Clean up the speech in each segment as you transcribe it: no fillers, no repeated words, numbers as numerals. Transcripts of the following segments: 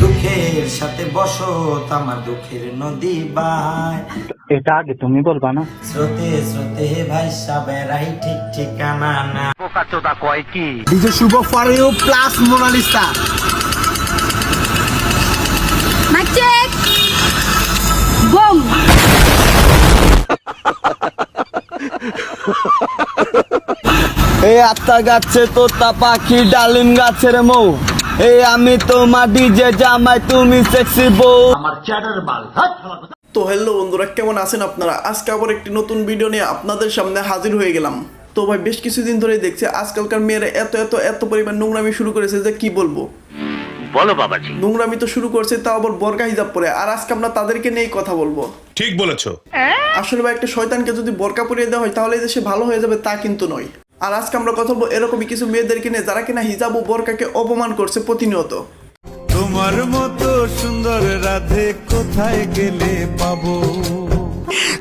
দুঃখের সাথে বসত আমার দুঃখের নদী বাই। এটা আগে তুমি বলবা না? স্রোতে স্রোতে ভাই সাবেরাই ঠিক ঠিকানা না। পোকাচোদা কয় কি? DJ Shubh for you plus Monalisa. Mic check. Boom. এই আত্মা গাছে তোতা পাখি ডালিম গাছের মৌ, এই আমি তোমার ডিজে জামাই তুমি সেক্সি বউ। তো হ্যালো বন্ধুরা, কেমন আছেন আপনারা? আজকে আবার একটি নতুন ভিডিও নিয়ে আপনাদের সামনে হাজির হয়ে গেলাম। তো ভাই বেশ কিছুদিন ধরে দেখছি আজকালকার মেয়েরা এত এত এত পরিমাণ নোংরামি শুরু করেছে যে কি বলবো। বলো বাবাজি। নোংরামি তো শুরু করছে, তাও আবার বোরকা হিজাব পরে। আর আজকে আমরা তাদেরকে নিয়েই কথা বলবো। ঠিক বলেছো। আসলে ভাই একটা শয়তানকে যদি বোরকা পরিয়ে দেওয়া হয় তাহলে যে সে ভালো হয়ে যাবে তা কিন্তু নয়। আর আজকে আমরা কথা বলবো এরকমই কিছু মেয়েদেরকে নিয়ে যারা কিনা হিজাব ও বোরকাকে অপমান করছে প্রতিনিয়ত। তোমার মতো সুন্দর রাধে কোথায় গেলে পাবো?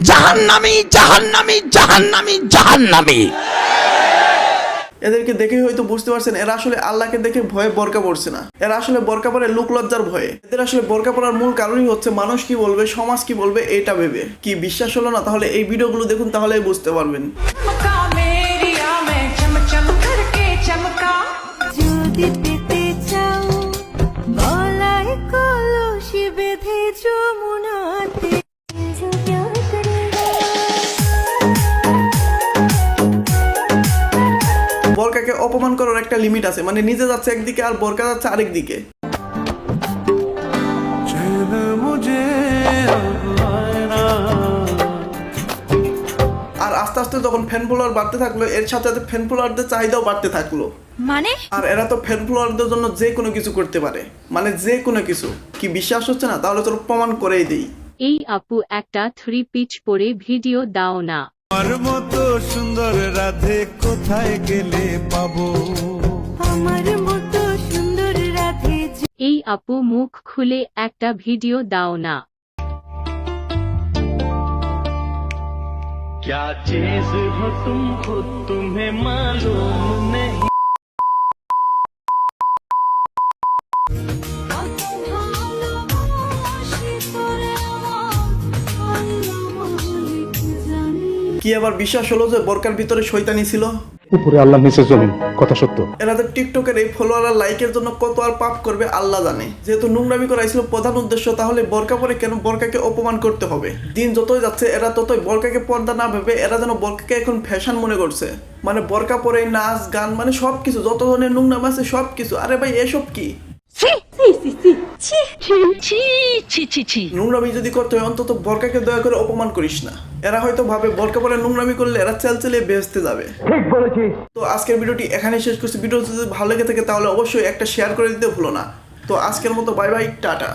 জাহান্নামী জাহান্নামী জাহান্নামী জাহান্নামী। এদেরকে দেখে হয়তো বুঝতে পারছেন এরা আসলে আল্লাহকে দেখে ভয়ে বোরকা পড়ছে না, এরা আসলে বোরকা পরে লোক লজ্জার ভয়ে। এদের আসলে বোরকা পরার মূল কারণই হচ্ছে মানুষ কি বলবে, সমাজ কি বলবে এটা ভেবে। কি বিশ্বাস হলো না? তাহলে এই ভিডিওগুলো দেখুন, তাহলেই বুঝতে পারবেন। যদি পেতে চাও গলায় কলসি বেঁধে যমুনাতে বোরকাকে অপমান করার একটা লিমিট আছে, মানে নিজে যাচ্ছে একদিকে আর বোরকা যাচ্ছে আরেক দিকে। আর আস্তে আস্তে যখন ফ্যান ফলোয়ার বাড়তে থাকলো, এর সাথে সাথে ফ্যান ফলোয়ারদের চাহিদাও বাড়তে থাকলো। মানে আর এরা তো ফ্যান ফলোয়ারদের জন্য যে কোনো কিছু করতে পারে, মানে যে কোনো কিছু। কি বিশ্বাস হচ্ছে না? তাহলে তোর প্রমাণ করেই দেই। এই আপু একটা 3 পিচ পরে ভিডিও দাও না। তোমার মতো সুন্দর রাধে কোথায় গেলে পাবো? আমার মতো সুন্দর রাধে এই আপু মুখ খুলে একটা ভিডিও দাও না। क्या चीज हो तुम खुद तुम्हें मालूम नहीं। কি আবার বিশ্বাস হলো যে বোরকার ভিতরে শয়তানি ছিল? উপরে আল্লাহ নিচে জমিন, কথা সত্য। এরা তো টিকটকের এই ফলোয়ার আর লাইকের জন্য কত আর পাপ করবে আল্লাহ জানে। যেহেতু নোংরামি করাই ছিল প্রধান উদ্দেশ্য, তাহলে বোরকা পরে কেন বোরকাকে অপমান করতে হবে? দিন যতই যাচ্ছে এরা ততই বোরকাকে পর্দা না ভেবে এরা যেন বোরকাকে এখন ফ্যাশন মনে করছে। মানে বোরকা পরে নাচ গান, মানে সবকিছু, যত ধরনের নোংরামি আছে সবকিছু। আরে ভাই এসব কি? নোংরামি যদি করতে হয় অন্তত বোরকাকে দয়া করে অপমান করিস না। এরা হয়তো ভাবে বোরকা পরে নোংরামি করলে এরা চালিয়ে বেহেশতে যাবে। ঠিক বলেছিস। তো আজকের ভিডিওটি এখানেই শেষ করছি। ভিডিও যদি ভালো লেগে থাকে তাহলে অবশ্যই একটা শেয়ার করে দিতে ভুলো না। তো আজকের মতো বাই বাই, টাটা।